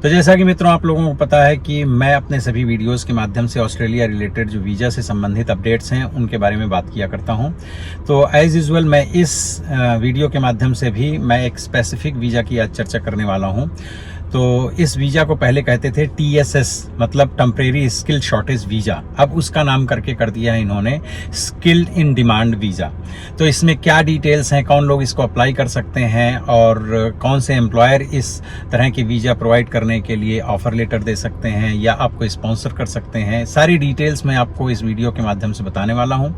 तो जैसा कि मित्रों आप लोगों को पता है कि मैं अपने सभी वीडियोस के माध्यम से ऑस्ट्रेलिया रिलेटेड जो वीज़ा से संबंधित अपडेट्स हैं उनके बारे में बात किया करता हूं। तो एज़ यूजुअल मैं इस वीडियो के माध्यम से भी मैं एक स्पेसिफिक वीज़ा की आज चर्चा करने वाला हूं। तो इस वीज़ा को पहले कहते थे TSS, मतलब टेम्परेरी स्किल शॉर्टेज वीज़ा। अब उसका नाम करके कर दिया है इन्होंने स्किल्ड इन डिमांड वीज़ा। तो इसमें क्या डिटेल्स हैं, कौन लोग इसको अप्लाई कर सकते हैं और कौन से एम्प्लॉयर इस तरह की वीज़ा प्रोवाइड करने के लिए ऑफर लेटर दे सकते हैं या आपको स्पॉन्सर कर सकते हैं, सारी डिटेल्स मैं आपको इस वीडियो के माध्यम से बताने वाला हूं।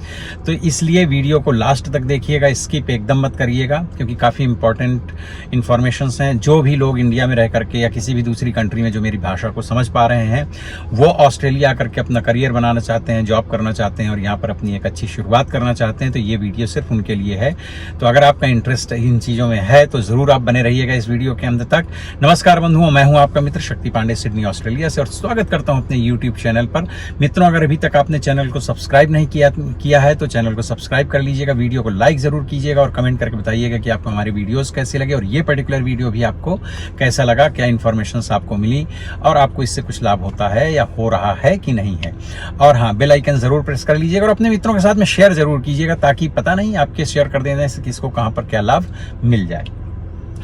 तो इसलिए वीडियो को लास्ट तक देखिएगा, स्किप एकदम मत करिएगा, क्योंकि काफ़ी इंपॉर्टेंट इन्फॉर्मेशन हैं। जो भी लोग इंडिया में रह करके या किसी भी दूसरी कंट्री में जो मेरी भाषा को समझ पा रहे हैं, वो ऑस्ट्रेलिया आकर के अपना करियर बनाना चाहते हैं, जॉब करना चाहते हैं और यहाँ पर अपनी एक अच्छी शुरुआत करना चाहते हैं, तो ये वीडियो सिर्फ उनके लिए है। तो अगर आपका इंटरेस्ट इन चीज़ों में है तो ज़रूर आप बने रहिएगा इस वीडियो के अंत तक। नमस्कार बंधुओं, मैं हूं आपका मित्र शक्ति पांडे, सिडनी ऑस्ट्रेलिया से, और स्वागत करता हूं अपने यूट्यूब चैनल पर। मित्रों, अगर अभी तक आपने चैनल को सब्सक्राइब नहीं किया है तो चैनल को सब्सक्राइब कर लीजिएगा, वीडियो को लाइक जरूर कीजिएगा और कमेंट करके बताइएगा कि आपको हमारे वीडियोस कैसे लगे और ये पर्टिकुलर वीडियो भी आपको कैसा लगा, क्या इन्फॉर्मेशन आपको मिली और आपको इससे कुछ लाभ होता है या हो रहा है कि नहीं है। और हाँ, बेल आइकन जरूर प्रेस कर लीजिएगा और अपने मित्रों के साथ में शेयर जरूर कीजिएगा, ताकि पता नहीं आपके शेयर कर देने से किसको कहां पर क्या लाभ मिल जाए।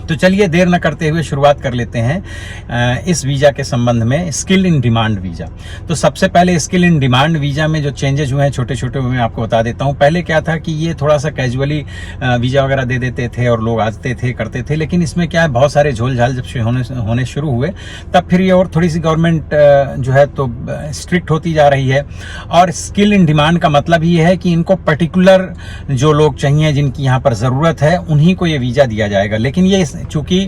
तो चलिए देर न करते हुए शुरुआत कर लेते हैं इस वीज़ा के संबंध में, स्किल इन डिमांड वीज़ा। तो सबसे पहले स्किल इन डिमांड वीज़ा में जो चेंजेज हुए हैं छोटे छोटे, वो मैं आपको बता देता हूं। पहले क्या था कि ये थोड़ा सा कैजुअली वीज़ा वगैरह दे देते थे और लोग आते थे करते थे, लेकिन इसमें क्या है, बहुत सारे झोल झाल जब होने शुरू हुए तब फिर ये और थोड़ी सी गवर्नमेंट जो है तो स्ट्रिक्ट होती जा रही है। और स्किल इन डिमांड का मतलब ये है कि इनको पर्टिकुलर जो लोग चाहिए, जिनकी यहाँ पर ज़रूरत है, उन्हीं को ये वीज़ा दिया जाएगा। लेकिन ये चूंकि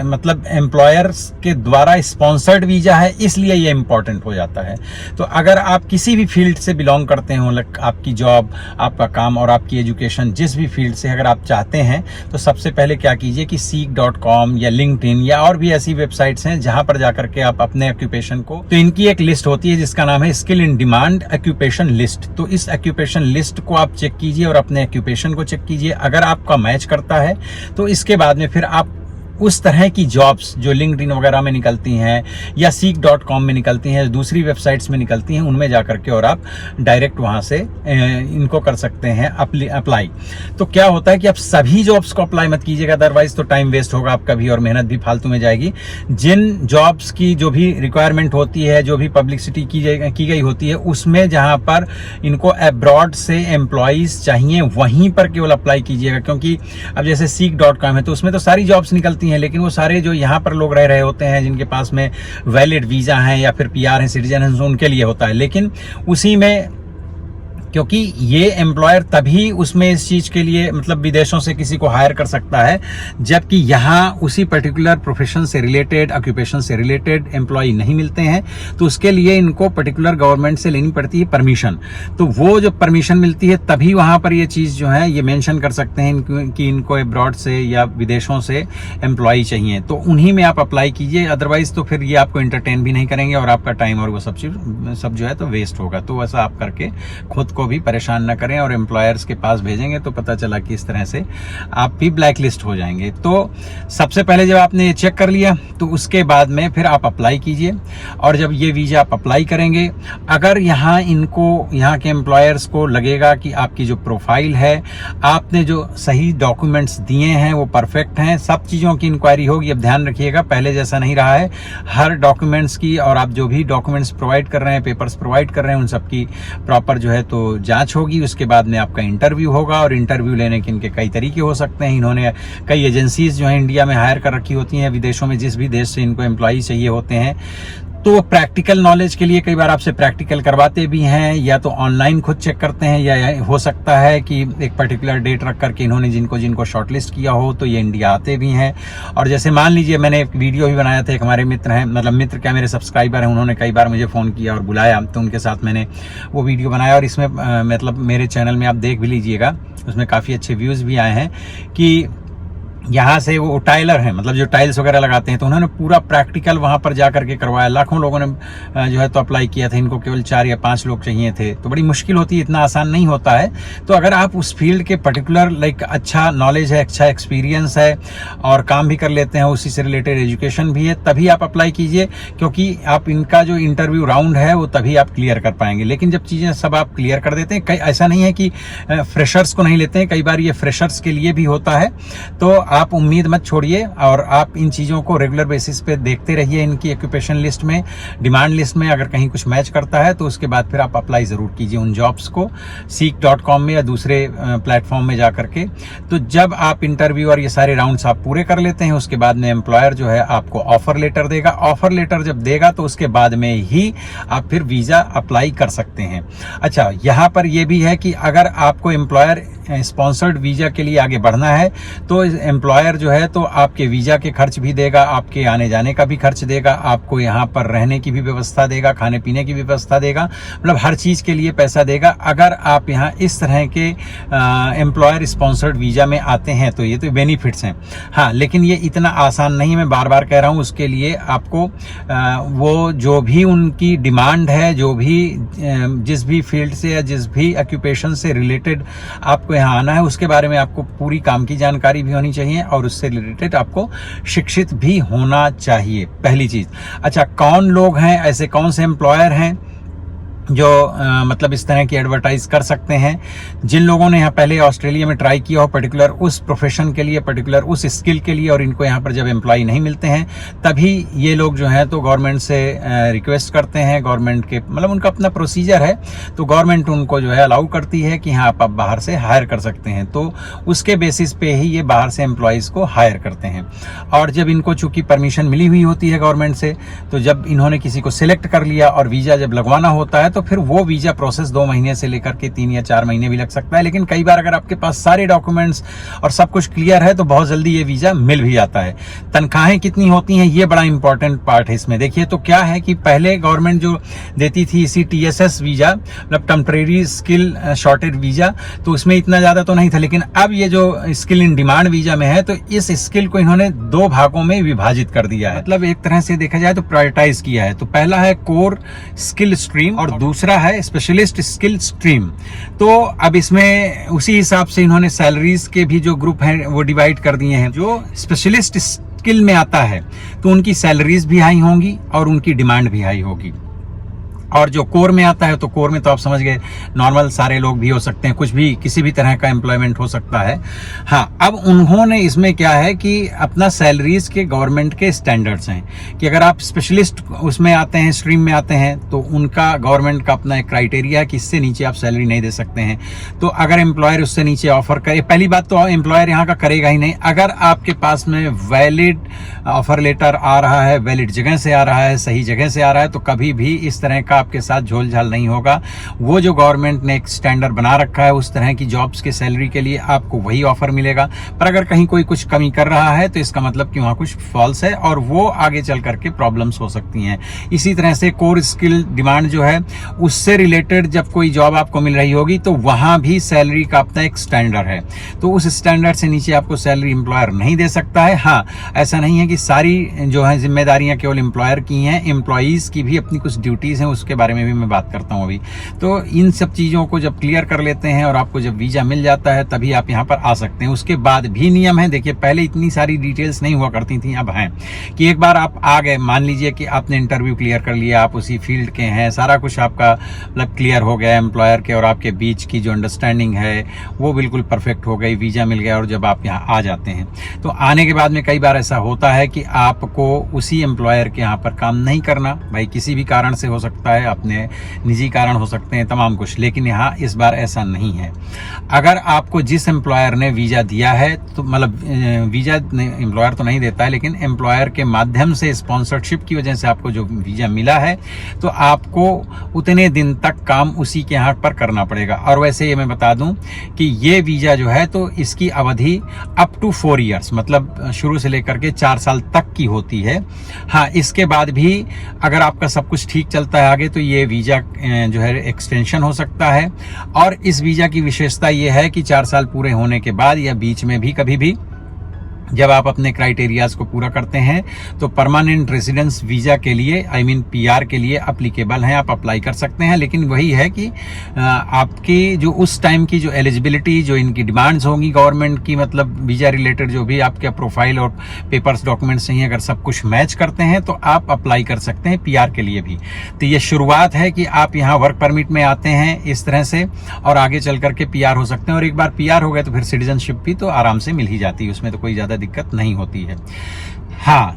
मतलब एम्प्लॉयर्स के द्वारा स्पॉन्सर्ड वीजा है, इसलिए ये इंपॉर्टेंट हो जाता है। तो अगर आप किसी भी फील्ड से बिलोंग करते हो, आपकी जॉब, आपका काम और आपकी एजुकेशन, जिस भी फील्ड से अगर आप चाहते हैं, तो सबसे पहले क्या कीजिए कि seek.com या LinkedIn या और भी ऐसी वेबसाइट्स हैं जहां पर जाकर के आप अपने ऑक्यूपेशन को, तो इनकी एक लिस्ट होती है जिसका नाम है skill in demand occupation list. तो इस ऑक्यूपेशन लिस्ट को आप चेक कीजिए और अपने ऑक्यूपेशन को चेक कीजिए। अगर आपका मैच करता है तो इसके बाद में फिर आप उस तरह की जॉब्स जो लिंक्डइन वगैरह में निकलती हैं या seek.com में निकलती हैं, दूसरी वेबसाइट्स में निकलती हैं, उनमें जाकर के और आप डायरेक्ट वहां से इनको कर सकते हैं अप्लाई। तो क्या होता है कि आप सभी जॉब्स को अप्लाई मत कीजिएगा, अदरवाइज तो टाइम वेस्ट होगा आपका भी और मेहनत भी फालतू में जाएगी। जिन जॉब्स की जो भी रिक्वायरमेंट होती है, जो भी पब्लिसिटी की गई होती है, उसमें जहां पर इनको अब्रॉड से एम्प्लॉइज चाहिए, वहीं पर केवल अप्लाई कीजिएगा। क्योंकि अब जैसे seek.com है तो उसमें तो सारी जॉब्स निकलती हैं, लेकिन वो सारे जो यहाँ पर लोग रह रहे होते हैं, जिनके पास में वैलिड वीजा हैं या फिर PR हैं, सिटीजन हैं, उनके लिए होता है। लेकिन उसी में, क्योंकि ये एम्प्लॉयर तभी उसमें इस चीज के लिए मतलब विदेशों से किसी को हायर कर सकता है जबकि यहाँ उसी पर्टिकुलर प्रोफेशन से रिलेटेड, ऑक्यूपेशन से रिलेटेड एम्प्लॉय नहीं मिलते हैं। तो उसके लिए इनको पर्टिकुलर गवर्नमेंट से लेनी पड़ती है परमिशन। तो वो जो परमिशन मिलती है तभी वहां पर ये चीज जो है ये मेंशन कर सकते हैं कि इनको अब्रॉड से या विदेशों से एम्प्लॉय चाहिए, तो उन्हीं में आप अप्लाई कीजिए। अदरवाइज तो फिर ये आपको एंटरटेन भी नहीं करेंगे और आपका टाइम और वो सब जो है तो वेस्ट होगा। तो वैसा आप करके खुद को भी परेशान न करें और एम्प्लॉयर्स के पास भेजेंगे तो पता चला कि इस तरह से आप भी ब्लैक लिस्ट हो जाएंगे। तो सबसे पहले जब आपने ये चेक कर लिया तो उसके बाद में फिर आप अप्लाई कीजिए। और जब ये वीजा आप अप्लाई करेंगे, अगर यहाँ के एम्प्लॉयर्स को लगेगा कि आपकी जो प्रोफाइल है, आपने जो सही डॉक्यूमेंट्स दिए हैं वो परफेक्ट हैं, सब चीज़ों की इंक्वायरी होगी। अब ध्यान रखिएगा, पहले जैसा नहीं रहा है, हर डॉक्यूमेंट्स की और आप जो भी डॉक्यूमेंट्स प्रोवाइड कर रहे हैं, पेपर्स प्रोवाइड कर रहे हैं, उन सबकी प्रॉपर जो है तो जांच होगी। उसके बाद में आपका इंटरव्यू होगा और इंटरव्यू लेने के इनके कई तरीके हो सकते हैं। इन्होंने कई एजेंसीज जो है इंडिया में हायर कर रखी होती हैं, विदेशों में जिस भी देश से इनको एम्प्लॉई चाहिए होते हैं। तो प्रैक्टिकल नॉलेज के लिए कई बार आपसे प्रैक्टिकल करवाते भी हैं, या तो ऑनलाइन खुद चेक करते हैं, या हो सकता है कि एक पर्टिकुलर डेट रख करके इन्होंने जिनको शॉर्टलिस्ट किया हो तो ये इंडिया आते भी हैं। और जैसे मान लीजिए मैंने एक वीडियो भी बनाया था, एक हमारे मित्र हैं, मतलब मित्र क्या मेरे सब्सक्राइबर हैं, उन्होंने कई बार मुझे फ़ोन किया और बुलाया, तो उनके साथ मैंने वो वीडियो बनाया और इसमें मतलब मेरे चैनल में आप देख भी लीजिएगा, उसमें काफ़ी अच्छे व्यूज़ भी आए हैं कि यहाँ से वो टाइलर हैं, मतलब जो टाइल्स वगैरह लगाते हैं, तो उन्होंने पूरा प्रैक्टिकल वहाँ पर जा करके करवाया। लाखों लोगों ने जो है तो अप्लाई किया था, इनको केवल 4 या 5 लोग चाहिए थे, तो बड़ी मुश्किल होती है, इतना आसान नहीं होता है। तो अगर आप उस फील्ड के पर्टिकुलर लाइक अच्छा नॉलेज है, अच्छा एक्सपीरियंस है और काम भी कर लेते हैं, उसी से रिलेटेड एजुकेशन भी है, तभी आप अप्लाई कीजिए, क्योंकि आप इनका जो इंटरव्यू राउंड है वो तभी आप क्लियर कर पाएंगे। लेकिन जब चीज़ें सब आप क्लियर कर देते हैं, कई ऐसा नहीं है कि फ्रेशर्स को नहीं लेते हैं, कई बार ये फ्रेशर्स के लिए भी होता है। तो आप उम्मीद मत छोड़िए और आप इन चीज़ों को रेगुलर बेसिस पे देखते रहिए, इनकी ऑक्यूपेशन लिस्ट में, डिमांड लिस्ट में अगर कहीं कुछ मैच करता है तो उसके बाद फिर आप अप्लाई ज़रूर कीजिए उन जॉब्स को, seek.com में या दूसरे प्लेटफॉर्म में जा करके। तो जब आप इंटरव्यू और ये सारे राउंड्स आप पूरे कर लेते हैं, उसके बाद में एम्प्लॉयर जो है आपको ऑफर लेटर देगा। ऑफर लेटर जब देगा तो उसके बाद में ही आप फिर वीज़ा अप्लाई कर सकते हैं। अच्छा, यहाँ पर यह भी है कि अगर आपको एम्प्लॉयर स्पॉन्सर्ड वीज़ा के लिए आगे बढ़ना है तो एम्प्लॉयर जो है तो आपके वीज़ा के खर्च भी देगा, आपके आने जाने का भी खर्च देगा, आपको यहाँ पर रहने की भी व्यवस्था देगा, खाने पीने की भी व्यवस्था देगा, मतलब हर चीज़ के लिए पैसा देगा अगर आप यहाँ इस तरह के एम्प्लॉयर स्पॉन्सर्ड वीज़ा में आते हैं। तो ये तो बेनिफिट्स हैं। हाँ, लेकिन ये इतना आसान नहीं, मैं बार बार कह रहा हूँ। उसके लिए आपको वो जो भी उनकी डिमांड है, जो भी जिस भी फील्ड से या जिस भी ऑक्यूपेशन से रिलेटेड आपको यहाँ आना है, उसके बारे में आपको पूरी काम की जानकारी भी होनी चाहिए और उससे रिलेटेड आपको शिक्षित भी होना चाहिए, पहली चीज। अच्छा, कौन लोग हैं ऐसे, कौन से एम्प्लॉयर हैं जो मतलब इस तरह की एडवर्टाइज कर सकते हैं? जिन लोगों ने यहाँ पहले ऑस्ट्रेलिया में ट्राई किया हो, पर्टिकुलर उस प्रोफेशन के लिए, पर्टिकुलर उस स्किल के लिए, और इनको यहाँ पर जब एम्प्लॉय नहीं मिलते हैं, तभी ये लोग जो हैं तो गवर्नमेंट से रिक्वेस्ट करते हैं। गवर्नमेंट के मतलब उनका अपना प्रोसीजर है, तो गवर्नमेंट उनको जो है अलाउ करती है कि हाँ आप बाहर से हायर कर सकते हैं। तो उसके बेसिस पे ही ये बाहर से एम्प्लॉयज़ को हायर करते हैं। और जब इनको चूंकि परमिशन मिली हुई होती है गवर्नमेंट से, तो जब इन्होंने किसी को सिलेक्ट कर लिया और वीज़ा जब लगवाना होता है तो फिर वो वीज़ा प्रोसेस 2 महीने से लेकर के 3 या 4 महीने भी लग सकता है। लेकिन कई बार अगर आपके पास सारे डॉक्यूमेंट्स और सब कुछ क्लियर है तो बहुत जल्दी ये वीज़ा मिल भी जाता है। तनख्वाहें कितनी होती हैं, ये बड़ा इंपॉर्टेंट पार्ट है इसमें। देखिए, तो क्या है कि पहले गवर्नमेंट जो देती थी इसी TSS वीज़ा, मतलब टेम्परेरी स्किल शॉर्टेज वीज़ा, तो उसमें इतना ज़्यादा तो नहीं था। लेकिन अब ये जो स्किल इन डिमांड वीज़ा में है, तो इस स्किल को इन्होंने 2 भागों में विभाजित कर दिया है। मतलब एक तरह से देखा जाए तो प्रायोरिटाइज किया है। तो पहला है कोर स्किल स्ट्रीम और दूसरा है स्पेशलिस्ट स्किल स्ट्रीम। तो अब इसमें उसी हिसाब से इन्होंने सैलरीज के भी जो ग्रुप हैं वो डिवाइड कर दिए हैं। जो स्पेशलिस्ट स्किल में आता है तो उनकी सैलरीज भी हाई होंगी और उनकी डिमांड भी हाई होगी। और जो कोर में आता है, तो कोर में तो आप समझ गए, नॉर्मल सारे लोग भी हो सकते हैं, कुछ भी किसी भी तरह का एम्प्लॉयमेंट हो सकता है। हाँ, अब उन्होंने इसमें क्या है कि अपना सैलरीज के गवर्नमेंट के स्टैंडर्ड्स हैं कि अगर आप स्पेशलिस्ट उसमें आते हैं, स्ट्रीम में आते हैं, तो उनका गवर्नमेंट का अपना एक क्राइटेरिया है कि इससे नीचे आप सैलरी नहीं दे सकते हैं। तो अगर एम्प्लॉयर उससे नीचे ऑफर करे, पहली बात तो एम्प्लॉयर यहाँ का करेगा ही नहीं। अगर आपके पास में वैलिड ऑफर लेटर आ रहा है, वैलिड जगह से आ रहा है, सही जगह से आ रहा है, तो कभी भी इस तरह का आपके साथ झोल झाल नहीं होगा। वो जो गवर्नमेंट ने एक स्टैंडर्ड बना रखा है, उस तरह की जॉब्स के सैलरी के लिए आपको वही ऑफर मिलेगा। पर अगर कहीं कोई कुछ कमी कर रहा है तो इसका मतलब कि वहां कुछ फॉल्स है और वो आगे चल करके प्रॉब्लम्स हो सकती हैं। इसी तरह से कोर स्किल डिमांड जो है, उससे रिलेटेड जब कोई जॉब आपको मिल रही होगी तो वहां भी सैलरी का अपना एक स्टैंडर्ड है। तो उस स्टैंडर्ड से नीचे आपको सैलरी एम्प्लॉयर नहीं दे सकता है। हाँ, ऐसा नहीं है कि सारी जो है जिम्मेदारियां केवल एम्प्लॉयर की हैं, एम्प्लॉयज की भी अपनी कुछ ड्यूटीज हैं, उसके बारे में भी मैं बात करता हूं अभी। तो इन सब चीजों को जब क्लियर कर लेते हैं और आपको जब वीजा मिल जाता है तभी आप यहां पर आ सकते हैं। उसके बाद भी नियम है, देखिए पहले इतनी सारी डिटेल्स नहीं हुआ करती थी, अब हैं कि एक बार आप आ गए, मान लीजिए कि आपने इंटरव्यू क्लियर कर लिया, आप उसी फील्ड के हैं, सारा कुछ आपका मतलब क्लियर हो गया, एम्प्लॉयर के और आपके बीच की जो अंडरस्टैंडिंग है वो बिल्कुल परफेक्ट हो गई, वीजा मिल गया, और जब आप यहाँ आ जाते हैं तो आने के बाद में कई बार ऐसा होता है कि आपको उसी एम्प्लॉयर के यहाँ पर काम नहीं करना, भाई किसी भी कारण से हो सकता है, अपने निजी कारण हो सकते हैं, तमाम कुछ। लेकिन यहाँ इस बार ऐसा नहीं है। अगर आपको जिस एम्प्लॉयर ने वीजा दिया है, तो मतलब वीजा एम्प्लॉयर तो नहीं देता है, लेकिन एम्प्लॉयर के माध्यम से स्पॉन्सरशिप की वजह से आपको जो वीजा मिला है, तो आपको उतने दिन तक काम उसी के यहाँ पर करना पड़ेगा। और वैसे ये मैं बता दूं कि ये वीजा जो है तो इसकी अवधि अप टू 4 ईयर्स, मतलब शुरू से लेकर के 4 साल तक की होती है। हाँ, इसके बाद भी अगर आपका सब कुछ ठीक चलता है आगे, तो ये वीजा जो है एक्सटेंशन हो सकता है। और इस वीजा की विशेषता ये है कि 4 साल पूरे होने के बाद या बीच में भी कभी भी जब आप अपने क्राइटेरियाज को पूरा करते हैं तो परमानेंट रेजिडेंस वीजा के लिए पीआर के लिए अप्लीकेबल हैं, आप अप्लाई कर सकते हैं। लेकिन वही है कि आपकी जो उस टाइम की जो एलिजिबिलिटी, जो इनकी डिमांड्स होंगी गवर्नमेंट की, मतलब वीजा रिलेटेड जो भी आपके प्रोफाइल और पेपर्स डॉक्यूमेंट्स चाहिए, अगर सब कुछ मैच करते हैं तो आप अप्लाई कर सकते हैं पीआर के लिए भी। तो ये शुरुआत है कि आप यहाँ वर्क परमिट में आते हैं इस तरह से, और आगे चल करके पीआर हो सकते हैं। और एक बार पीआर हो गए तो फिर सिटीजनशिप भी तो आराम से मिल ही जाती है, उसमें तो कोई ज्यादा दिक्कत नहीं होती है। हाँ,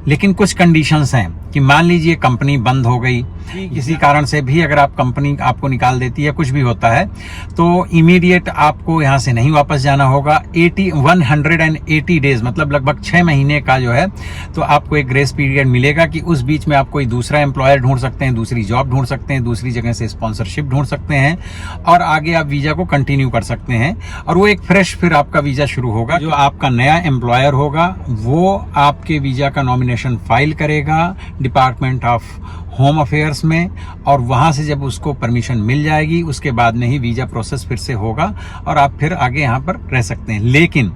लेकिन कुछ कंडीशंस हैं कि मान लीजिए कंपनी बंद हो गई, किसी कारण से भी अगर आप कंपनी आपको निकाल देती है, कुछ भी होता है, तो इमीडिएट आपको यहाँ से नहीं वापस जाना होगा। 180 डेज मतलब लगभग 6 महीने का जो है, तो आपको एक ग्रेस पीरियड मिलेगा कि उस बीच में आप कोई दूसरा एम्प्लॉयर ढूंढ सकते हैं, दूसरी जॉब ढूंढ सकते हैं, दूसरी जगह से स्पॉन्सरशिप ढूंढ सकते हैं, और आगे आप वीजा को कंटिन्यू कर सकते हैं। और वो एक फ्रेश फिर आपका वीजा शुरू होगा। जो आपका नया एम्प्लॉयर होगा वो आपके वीजा का नॉमिनेशन फाइल करेगा डिपार्टमेंट ऑफ होम अफेयर्स में, और वहां से जब उसको परमिशन मिल जाएगी उसके बाद में ही वीजा प्रोसेस फिर से होगा और आप फिर आगे यहाँ पर रह सकते हैं। लेकिन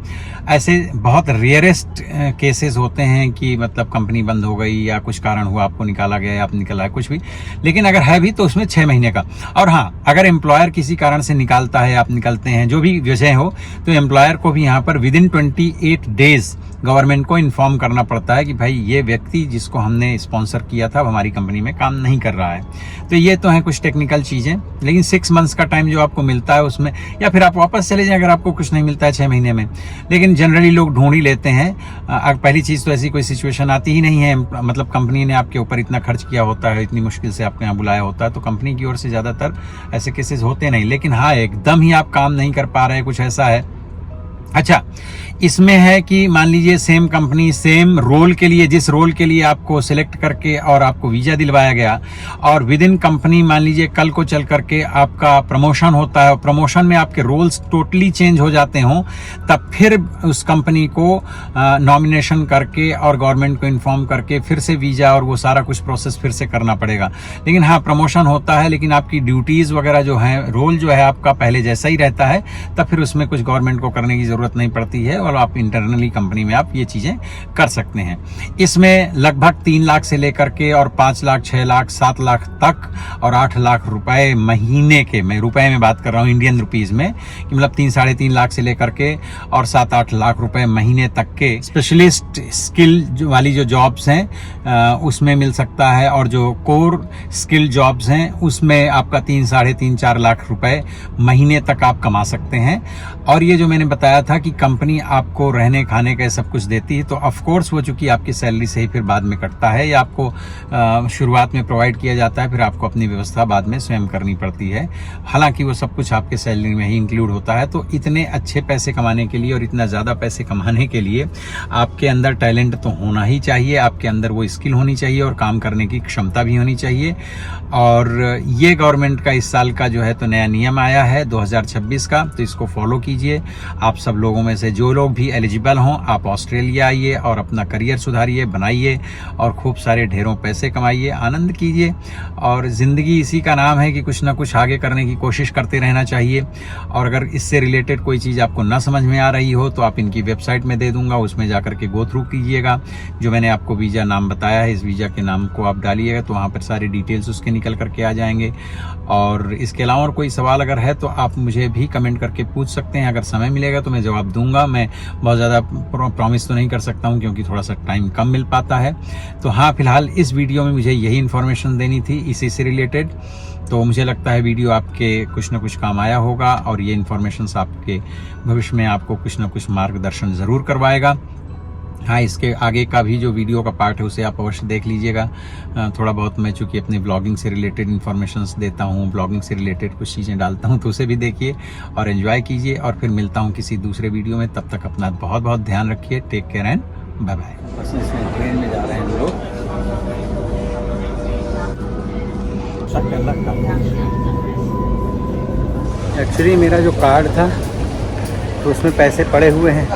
ऐसे बहुत रेयरेस्ट केसेस होते हैं कि मतलब कंपनी बंद हो गई या कुछ कारण हुआ, आपको निकाला गया या आप निकला है कुछ भी, लेकिन अगर है भी तो उसमें 6 महीने का। और हाँ, अगर एम्प्लॉयर किसी कारण से निकालता है, आप निकलते हैं, जो भी वजह हो, तो एम्प्लॉयर को भी यहाँ पर विदिन 28 डेज गवर्नमेंट को इन्फॉर्म करना पड़ता है कि भाई ये व्यक्ति जिसको हमने स्पॉन्सर किया था हमारी कंपनी में काम नहीं कर रहा है। तो ये तो है कुछ टेक्निकल चीजें, लेकिन 6 मंथ्स का टाइम जो आपको मिलता है उसमें, या फिर आप वापस चले जाएं अगर आपको कुछ नहीं मिलता है 6 महीने में। लेकिन जनरली लोग ढूंढ ही लेते हैं। पहली चीज तो ऐसी कोई सिचुएशन आती ही नहीं है, मतलब कंपनी ने आपके ऊपर इतना खर्च किया होता है, इतनी मुश्किल से आपको यहाँ बुलाया होता है, तो कंपनी की ओर से ज्यादातर ऐसे केसेस होते नहीं। लेकिन हाँ, एकदम ही आप काम नहीं कर पा रहे, कुछ ऐसा है। अच्छा, इसमें है कि मान लीजिए सेम कंपनी सेम रोल के लिए, जिस रोल के लिए आपको सिलेक्ट करके और आपको वीजा दिलवाया गया, और विद इन कंपनी मान लीजिए कल को चल करके आपका प्रमोशन होता है और प्रमोशन में आपके रोल्स टोटली चेंज हो जाते हों, तब फिर उस कंपनी को नॉमिनेशन करके और गवर्नमेंट को इन्फॉर्म करके फिर से वीजा और वो सारा कुछ प्रोसेस फिर से करना पड़ेगा। लेकिन हाँ, प्रमोशन होता है, लेकिन आपकी ड्यूटीज वगैरह जो है, रोल जो है आपका पहले जैसा ही रहता है, तब फिर उसमें कुछ गवर्नमेंट को करने की जरूरत नहीं पड़ती है और आप इंटरनली कंपनी में आप ये चीजें कर सकते हैं। इसमें लगभग 3 लाख से लेकर के और 5 लाख, 6 लाख, 7 लाख तक और 8 लाख रुपए महीने के, मैं रुपए में बात कर रहा हूँ इंडियन रुपीज में, कि मतलब 3-3.5 लाख से लेकर के और 7-8 लाख रुपए महीने तक के स्पेशलिस्ट स्किल वाली जो जॉब्स हैं उसमें मिल सकता है, और जो कोर स्किल जॉब्स हैं उसमें आपका 3-3.5-4 लाख रुपए महीने तक आप कमा सकते हैं। और ये जो मैंने बताया था कि कंपनी आपको रहने खाने का सब कुछ देती है, तो ऑफ कोर्स वो चूंकि आपकी सैलरी से ही फिर बाद में कटता है, या आपको शुरुआत में प्रोवाइड किया जाता है, फिर आपको अपनी व्यवस्था बाद में स्वयं करनी पड़ती है। हालांकि वो सब कुछ आपके सैलरी में ही इंक्लूड होता है। तो इतने अच्छे पैसे कमाने के लिए और इतना ज़्यादा पैसे कमाने के लिए आपके अंदर टैलेंट तो होना ही चाहिए, आपके अंदर वो स्किल होनी चाहिए और काम करने की क्षमता भी होनी चाहिए। और ये गवर्नमेंट का इस साल का जो है तो नया नियम आया है 2026 का, तो इसको फॉलो कीजिए। आप सब लोगों में से जो लोग भी एलिजिबल हों, आप ऑस्ट्रेलिया आइए और अपना करियर सुधारिए, बनाइए और खूब सारे ढेरों पैसे कमाइए, आनंद कीजिए। और ज़िंदगी इसी का नाम है कि कुछ ना कुछ आगे करने की कोशिश करते रहना चाहिए। और अगर इससे रिलेटेड कोई चीज़ आपको ना समझ में आ रही हो तो आप इनकी वेबसाइट में दे दूंगा, उसमें जाकर के गो थ्रू कीजिएगा। जो मैंने आपको वीज़ा नाम बताया है, इस वीज़ा के नाम को आप डालिएगा तो वहाँ पर सारी डिटेल्स उसके निकल करके आ जाएंगे। और इसके अलावा और कोई सवाल अगर है तो आप मुझे भी कमेंट करके पूछ सकते हैं, अगर समय मिलेगा तो मैं जवाब दूंगा। मैं बहुत ज़्यादा प्रॉमिस तो नहीं कर सकता हूं क्योंकि थोड़ा सा टाइम कम मिल पाता है। तो हाँ, फिलहाल इस वीडियो में मुझे यही इन्फॉर्मेशन देनी थी इसी से रिलेटेड। तो मुझे लगता है वीडियो आपके कुछ ना कुछ काम आया होगा और ये इन्फॉर्मेशन आपके भविष्य में आपको कुछ ना कुछ मार्गदर्शन ज़रूर करवाएगा। हाँ, इसके आगे का भी जो वीडियो का पार्ट है उसे आप अवश्य देख लीजिएगा। थोड़ा बहुत मैं चूँकि अपनी ब्लॉगिंग से रिलेटेड इन्फॉर्मेशंस देता हूँ, ब्लॉगिंग से रिलेटेड कुछ चीज़ें डालता हूँ, तो उसे भी देखिए और एंजॉय कीजिए। और फिर मिलता हूँ किसी दूसरे वीडियो में, तब तक अपना बहुत बहुत ध्यान रखिए। Take care and bye bye. बस इसमें ट्रेन में जा रहे हैं हम लोग। एक्चुअली मेरा जो कार्ड था तो उसमें पैसे पड़े हुए हैं,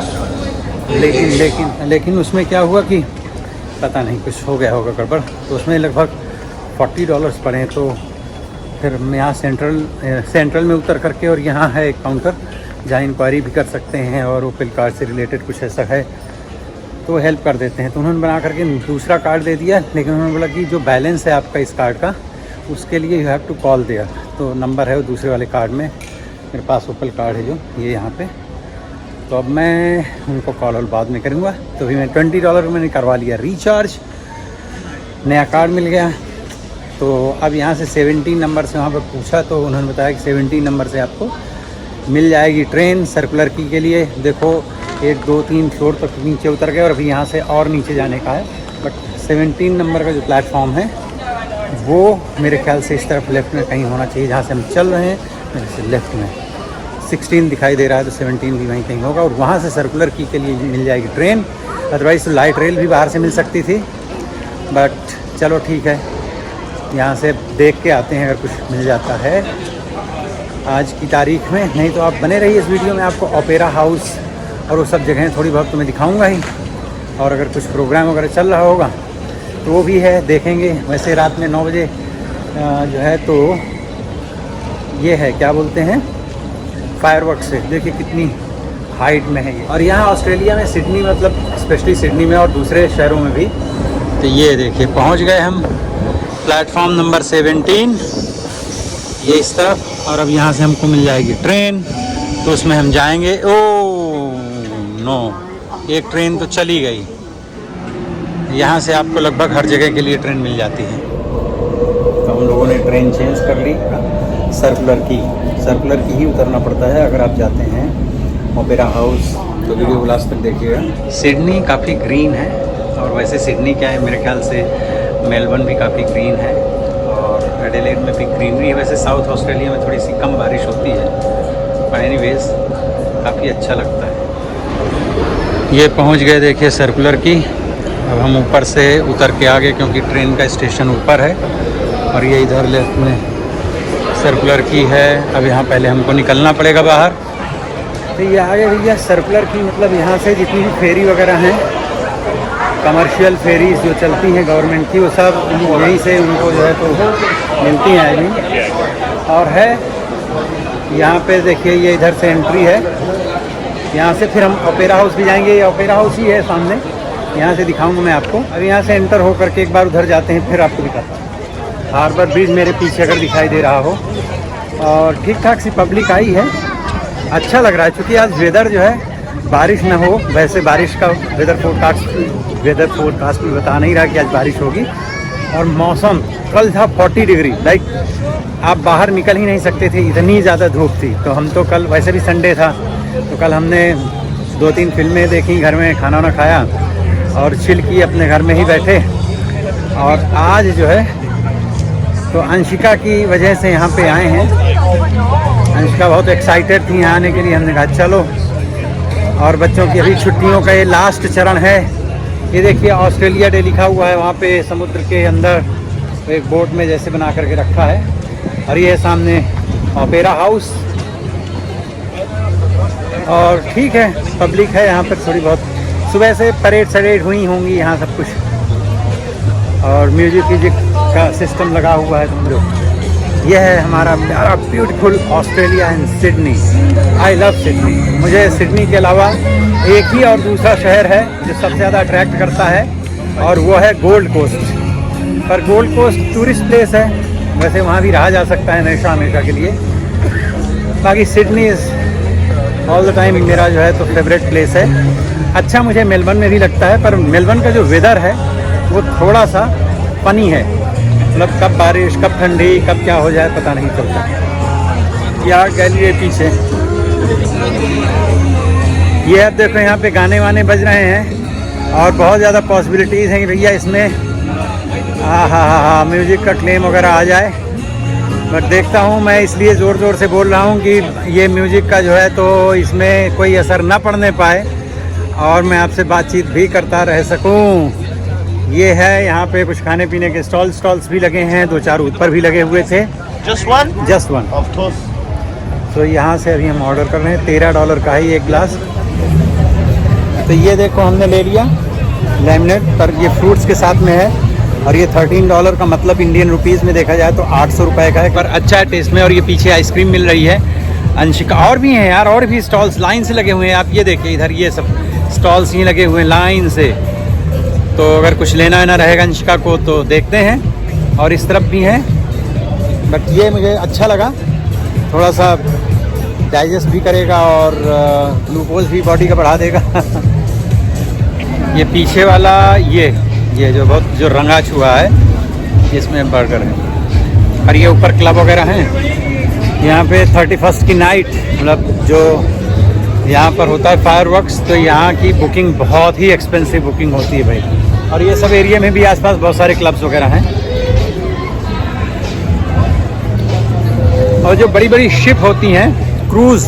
लेकिन उसमें क्या हुआ कि पता नहीं कुछ हो गया होगा गड़बड़, तो उसमें लगभग $40 पड़े हैं। तो फिर मैं यहाँ सेंट्रल में उतर करके, और यहाँ है एक काउंटर जहाँ इंक्वायरी भी कर सकते हैं और ओपल कार्ड से रिलेटेड कुछ ऐसा है तो वो हेल्प कर देते हैं। तो उन्होंने बना करके दूसरा कार्ड दे दिया, लेकिन उन्होंने बोला कि जो बैलेंस है आपका इस कार्ड का, उसके लिए you have to call there. तो नंबर है वो दूसरे वाले कार्ड में, मेरे पास ओपल कार्ड है जो ये यहाँ पे। तो अब मैं उनको कॉल और बाद में करूँगा। तो अभी मैं $20 मैंने करवा लिया रिचार्ज, नया कार्ड मिल गया। तो अब यहाँ से 17 नंबर से वहाँ पर पूछा तो उन्होंने बताया कि 17 नंबर से आपको मिल जाएगी ट्रेन सर्कुलर की के लिए। देखो 1 2 3 फ्लोर तक नीचे उतर गए और अभी यहाँ से और नीचे जाने का है। बट 17 नंबर का जो प्लेटफॉर्म है वो मेरे ख्याल से इस तरफ लेफ़्ट में कहीं होना चाहिए, जहाँ से हम चल रहे हैं मेरे से लेफ़्ट में 16 दिखाई दे रहा है, तो 17 भी वहीं कहीं होगा। और वहाँ से सर्कुलर की के लिए मिल जाएगी ट्रेन। अदरवाइज़ तो लाइट रेल भी बाहर से मिल सकती थी, बट चलो ठीक है, यहाँ से देख के आते हैं अगर कुछ मिल जाता है आज की तारीख में। नहीं तो आप बने रहिए इस वीडियो में, आपको ओपेरा हाउस और वो सब जगहें थोड़ी बहुत तो मैं दिखाऊँगा ही। और अगर कुछ प्रोग्राम वगैरह चल रहा होगा तो वो भी है, देखेंगे। वैसे रात में 9 बजे जो है तो ये है क्या बोलते हैं फायरवर्क्स है, देखिए कितनी हाइट में है ये। और यहाँ ऑस्ट्रेलिया में सिडनी, मतलब स्पेशली सिडनी में और दूसरे शहरों में भी। तो ये देखिए पहुँच गए हम प्लेटफॉर्म नंबर 17, ये इस तरफ। और अब यहाँ से हमको मिल जाएगी ट्रेन, तो उसमें हम जाएंगे। ओ नो, एक ट्रेन तो चली गई। यहाँ से आपको लगभग हर जगह के लिए ट्रेन मिल जाती है। तो हम लोगों ने ट्रेन चेंज कर ली, सर्कुलर की ही उतरना पड़ता है अगर आप जाते हैं ओपेरा हाउस। तो वीडियो लास्ट तक देखिएगा। सिडनी काफ़ी ग्रीन है, और वैसे सिडनी क्या है मेरे ख्याल से मेलबर्न भी काफ़ी ग्रीन है, और एडिलेड में भी ग्रीनरी है। वैसे साउथ ऑस्ट्रेलिया में थोड़ी सी कम बारिश होती है, पर एनीवेज काफ़ी अच्छा लगता है। ये पहुंच गए देखिए सर्कुलर की। अब हम ऊपर से उतर के आगे, क्योंकि ट्रेन का स्टेशन ऊपर है, और ये इधर लेफ्ट में सर्कुलर की है। अब यहाँ पहले हमको निकलना पड़ेगा बाहर। तो ये आगे भैया सर्कुलर की, मतलब यहाँ से जितनी भी फेरी वगैरह हैं, कमर्शियल फेरीज जो चलती हैं गवर्नमेंट की, वो सब यहीं से उनको जो है तो मिलती हैं आई। और है यहाँ पे देखिए, ये इधर से एंट्री है। यहाँ से फिर हम ओपेरा हाउस भी जाएंगे, ये ओपेरा हाउस ही है सामने, यहाँ से दिखाऊंगा मैं आपको। अब यहाँ से एंटर हो करके एक बार उधर जाते हैं, फिर आपको दिखाता हूँ। हार्बर ब्रिज मेरे पीछे अगर दिखाई दे रहा हो, और ठीक ठाक सी पब्लिक आई है, अच्छा लग रहा है। क्योंकि आज वेदर जो है बारिश ना हो, वैसे बारिश का वेदर फोरकास्ट भी बता नहीं रहा कि आज बारिश होगी। और मौसम कल था 40 डिग्री, लाइक आप बाहर निकल ही नहीं सकते थे, इतनी ज़्यादा धूप थी। तो हम तो कल, वैसे भी संडे था, तो कल हमने 2-3 फिल्में देखी, घर में खाना वाना खाया और चिल की, अपने घर में ही बैठे। और आज जो है तो अंशिका की वजह से यहाँ पे आए हैं। अंशिका बहुत एक्साइटेड थी यहाँ आने के लिए, हमने कहा चलो। और बच्चों की अभी छुट्टियों का ये लास्ट चरण है। ये देखिए ऑस्ट्रेलिया डे लिखा हुआ है वहाँ पे समुद्र के अंदर, तो एक बोट में जैसे बना करके रखा है। और ये सामने ओपेरा हाउस, और ठीक है पब्लिक है यहाँ पर थोड़ी बहुत। सुबह से परेड हुई होंगी यहाँ सब कुछ, और म्यूजिक का सिस्टम लगा हुआ है समझो। यह है हमारा प्यारा beautiful Australia and Sydney. I love Sydney. मुझे सिडनी के अलावा एक ही और दूसरा शहर है जो सबसे ज़्यादा अट्रैक्ट करता है, और वो है गोल्ड कोस्ट। पर गोल्ड कोस्ट टूरिस्ट प्लेस है, वैसे वहाँ भी रहा जा सकता है हमेशा के लिए। बाकी Sydney is all the time मेरा जो है तो फेवरेट प्लेस है। अच्छा मुझे मेलबर्न में भी लगता है, पर मेलबर्न का जो वेदर है वो थोड़ा सा फनी है, मतलब कब बारिश कब ठंडी कब क्या हो जाए पता नहीं चलता। यार गैलरी है पीछे, ये अब देखो यहाँ पे गाने वाने बज रहे हैं, और बहुत ज़्यादा पॉसिबिलिटीज़ हैं कि भैया इसमें म्यूज़िक का क्लेम वगैरह आ जाए। बट देखता हूँ, मैं इसलिए ज़ोर से बोल रहा हूँ कि ये म्यूज़िक का जो है तो इसमें कोई असर ना पड़ने पाए, और मैं आपसे बातचीत भी करता रह सकूँ। ये है यहाँ पे कुछ खाने पीने के स्टॉल्स भी लगे हैं, 2-4 ऊपर भी लगे हुए थे। Just one of course. तो यहाँ से अभी हम ऑर्डर कर रहे हैं, $13 का ही एक ग्लास। तो ये देखो हमने ले लिया लेमनेड, पर ये फ्रूट्स के साथ में है, और ये $13 का, मतलब इंडियन रुपीज़ में देखा जाए तो 800 रुपये का है, पर अच्छा है टेस्ट में। और ये पीछे आइसक्रीम मिल रही है अंशिका, और भी हैं यार, और भी स्टॉल्स लाइन से लगे हुए हैं। आप ये देखिए इधर, ये सब स्टॉल्स ही लगे हुए लाइन से। तो अगर कुछ लेना ना रहेगा अंशिका को तो देखते हैं। और इस तरफ भी है, बट ये मुझे अच्छा लगा, थोड़ा सा डाइजेस्ट भी करेगा और ग्लूकोज भी बॉडी का बढ़ा देगा। ये पीछे वाला ये जो रंगा छुआ है इसमें बर्गर है। और ये ऊपर क्लब वगैरह हैं। यहाँ पे 31st की नाइट, मतलब जो यहाँ पर होता है फायरवर्क्स, तो यहाँ की बुकिंग बहुत ही एक्सपेंसिव बुकिंग होती है भाई। और ये सब एरिया में भी आसपास बहुत सारे क्लब्स वगैरह हैं। और जो बड़ी बड़ी शिप होती हैं क्रूज़,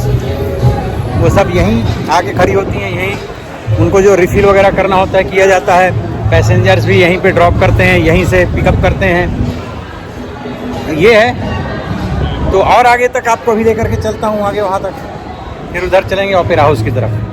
वो सब यहीं आके खड़ी होती हैं। यहीं उनको जो रिफ़िल वगैरह करना होता है किया जाता है। पैसेंजर्स भी यहीं पे ड्रॉप करते हैं, यहीं से पिकअप करते हैं। ये है। तो और आगे तक आपको भी लेकर के चलता हूँ, आगे वहाँ तक, फिर उधर चलेंगे ओपेरा हाउस की तरफ।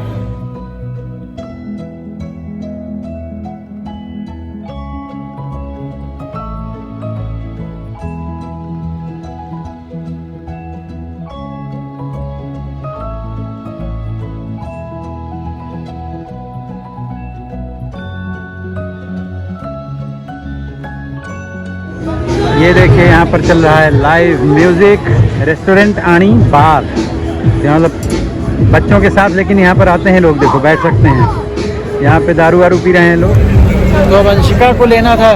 ये देखिए यहाँ पर चल रहा है लाइव म्यूजिक, रेस्टोरेंट आनी बार। मतलब बच्चों के साथ, लेकिन यहाँ पर आते हैं लोग, देखो बैठ सकते हैं। यहाँ पे दारू वारू पी रहे हैं लोग। तो अब अंशिका को लेना था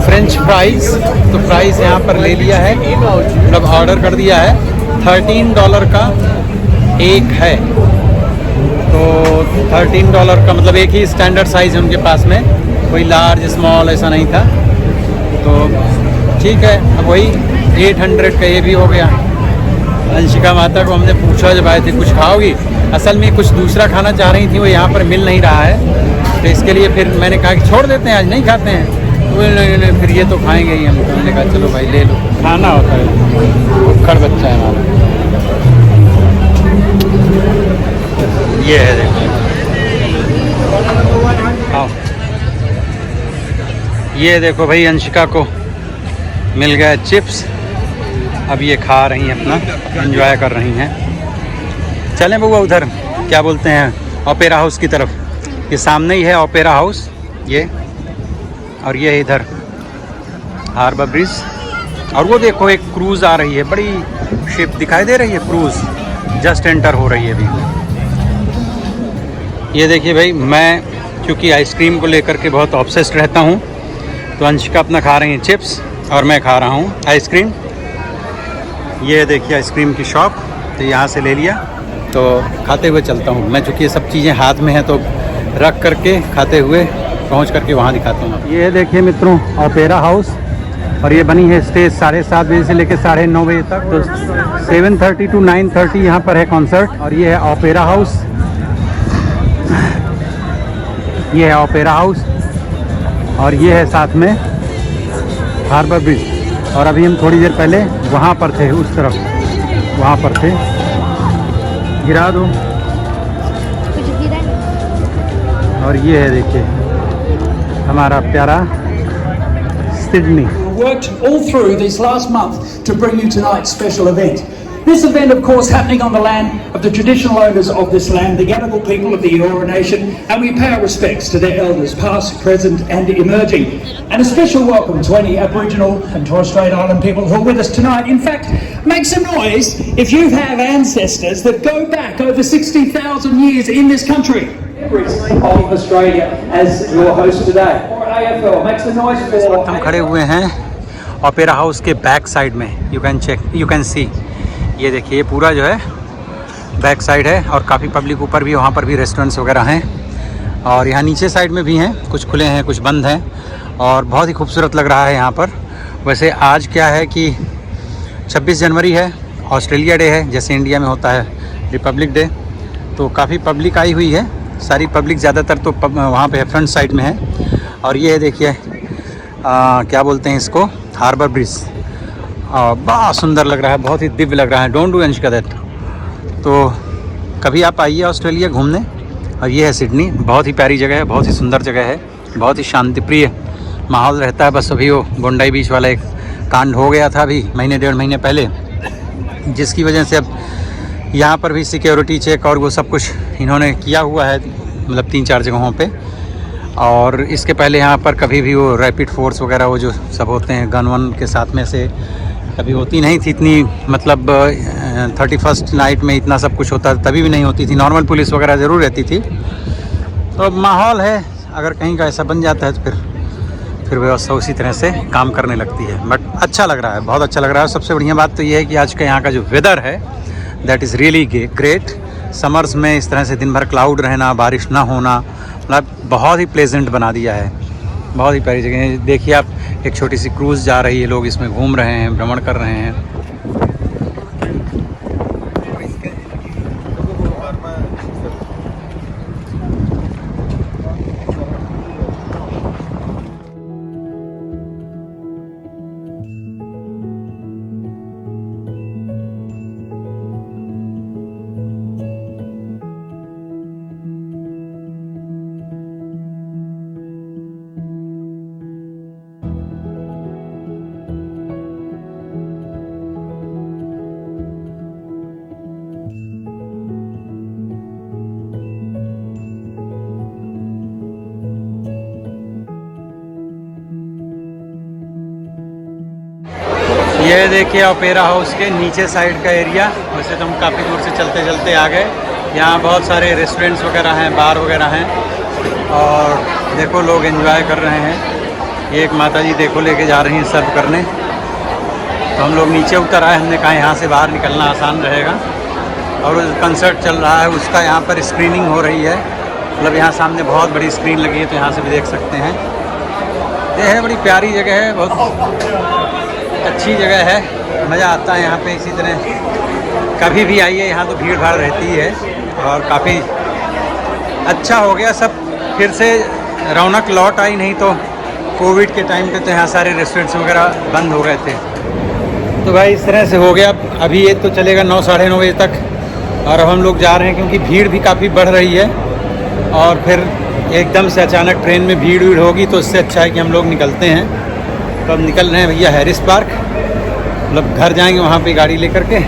फ्रेंच फ्राइज, तो फ्राइज यहाँ पर ले लिया है, मतलब ऑर्डर कर दिया है। $13 का एक है, तो $13 का मतलब एक ही स्टैंडर्ड साइज़ है उनके पास में, कोई लार्ज स्मॉल ऐसा नहीं था। तो ठीक है, अब वही 800 का ये भी हो गया। अंशिका माता को हमने पूछा जब आए थे कुछ खाओगी, असल में कुछ दूसरा खाना चाह रही थी, वो यहाँ पर मिल नहीं रहा है। तो इसके लिए फिर मैंने कहा कि छोड़ देते हैं, आज नहीं खाते हैं। तो नहीं, फिर ये तो खाएंगे ही हम। तो मैंने कहा चलो भाई ले लो, खाना होता है, भुक्खड़ बच्चा है हमारा। ये है देखो, आओ। ये देखो भाई, अंशिका को मिल गया चिप्स, अब ये खा रही हैं, अपना एंजॉय कर रही हैं। चलें बउआ उधर, क्या बोलते हैं, ओपेरा हाउस की तरफ। ये सामने ही है ओपेरा हाउस ये, और ये है इधर हार्बर ब्रिज। और वो देखो एक क्रूज़ आ रही है, बड़ी शिप दिखाई दे रही है, क्रूज़ जस्ट एंटर हो रही है अभी। ये देखिए भाई, मैं क्योंकि आइसक्रीम को लेकर के बहुत ऑब्सेस्ड रहता हूँ, तो अंशिका अपना खा रही हैं चिप्स और मैं खा रहा हूँ आइसक्रीम। ये देखिए आइसक्रीम की शॉप, तो यहाँ से ले लिया, तो खाते हुए चलता हूँ मैं, चूँकि ये सब चीज़ें हाथ में हैं तो रख करके खाते हुए पहुँच करके वहाँ दिखाता हूँ। ये देखिए मित्रों, ओपेरा हाउस, और ये बनी है स्टेज 7:30 बजे से लेकर 9:30 बजे तक। तो 7:30 to 9:30 यहाँ पर है कॉन्सर्ट। और ये है ओपेरा हाउस, ये है ओपेरा हाउस, और ये है साथ में हार्बर ब्रिज। और अभी हम थोड़ी देर पहले वहाँ पर थे, उस तरफ वहाँ पर थे। गिरा दो। और ये है देखिए हमारा प्यारा Sydney. Worked all through this last month to bring you tonight's special event. This event, of course, happening on the land of the traditional owners of this land, the Gadigal people of the Eora Nation, and we pay our respects to their elders, past, present and emerging. And a special welcome to any Aboriginal and Torres Strait Island people who are with us tonight. In fact, make some noise if you have ancestors that go back over 60,000 years in this country. Of Australia as your host today. Or AFL, make some noise for... हम खड़े हुए हैं opera house के back side में, you can see. ये देखिए, ये पूरा जो है बैक साइड है, और काफ़ी पब्लिक ऊपर भी, वहाँ पर भी रेस्टोरेंट्स वगैरह हैं। और यहाँ नीचे साइड में भी हैं, कुछ खुले हैं कुछ बंद हैं, और बहुत ही खूबसूरत लग रहा है यहाँ पर। वैसे आज क्या है कि 26 जनवरी है, ऑस्ट्रेलिया डे है, जैसे इंडिया में होता है रिपब्लिक डे। तो काफ़ी पब्लिक आई हुई है, सारी पब्लिक ज़्यादातर तो वहाँ पे फ्रंट साइड में है। और ये है देखिए, क्या बोलते हैं इसको, हार्बर ब्रिज। बहुत सुंदर लग रहा है, बहुत ही दिव्य लग रहा है। Don't do Anshika that. तो कभी आप आइए ऑस्ट्रेलिया घूमने। और ये है सिडनी, बहुत ही प्यारी जगह है, बहुत ही सुंदर जगह है, बहुत ही शांतिप्रिय माहौल रहता है। बस अभी वो बोंडाई बीच वाला एक कांड हो गया था अभी महीने 1.5 महीने पहले, जिसकी वजह से अब यहाँ पर भी सिक्योरिटी चेक और वो सब कुछ इन्होंने किया हुआ है मतलब 3-4 जगहों पे। और इसके पहले यहाँ पर कभी भी वो रैपिड फोर्स वगैरह वो जो सब होते हैं गन वन के साथ में से कभी होती नहीं थी इतनी, मतलब 31st नाइट में इतना सब कुछ होता तभी भी नहीं होती थी। नॉर्मल पुलिस वगैरह ज़रूर रहती थी। तो माहौल है, अगर कहीं का ऐसा बन जाता है तो फिर व्यवस्था उसी तरह से काम करने लगती है। बट अच्छा लग रहा है, बहुत अच्छा लग रहा है। सबसे बढ़िया बात तो ये है कि आज का यहाँ का जो वेदर है that is really great. Summers में इस तरह से दिन भर क्लाउड रहना, बारिश ना होना, मतलब बहुत ही प्लेजेंट बना दिया है। बहुत ही प्यारी जगह है। देखिए आप, एक छोटी सी क्रूज़ जा रही है, लोग इसमें घूम रहे हैं, भ्रमण कर रहे हैं। ये देखिए ओपेरा हाउस के नीचे साइड का एरिया। वैसे तो हम काफ़ी दूर से चलते चलते आ गए। यहाँ बहुत सारे रेस्टोरेंट्स वगैरह हैं, बार वगैरह हैं, और देखो लोग एंजॉय कर रहे हैं। ये एक माता जी देखो लेके जा रही हैं सर्व करने। तो हम लोग नीचे उतर आए, हमने कहा यहाँ से बाहर निकलना आसान रहेगा। और कंसर्ट चल रहा है, उसका यहाँ पर स्क्रीनिंग हो रही है। मतलब यहाँ सामने बहुत बड़ी स्क्रीन लगी है, तो यहाँ से भी देख सकते हैं। ये है बड़ी प्यारी जगह है, बहुत अच्छी जगह है, मज़ा आता है यहाँ पे। इसी तरह कभी भी आइए, यहाँ तो भीड़ भाड़ रहती है। और काफ़ी अच्छा हो गया सब, फिर से रौनक लौट आई। नहीं तो कोविड के टाइम पे तो यहाँ सारे रेस्टोरेंट्स वगैरह बंद हो गए थे। तो भाई इस तरह से हो गया। अभी ये तो चलेगा 9 साढ़े 9 बजे तक, और अब हम लोग जा रहे हैं क्योंकि भीड़ भी काफ़ी बढ़ रही है। और फिर एकदम से अचानक ट्रेन में भीड़ होगी, तो इससे अच्छा है कि हम लोग निकलते हैं। तो अब निकल रहे हैं भैया हैरिस पार्क, मतलब घर जाएंगे वहाँ पे गाड़ी लेकर के।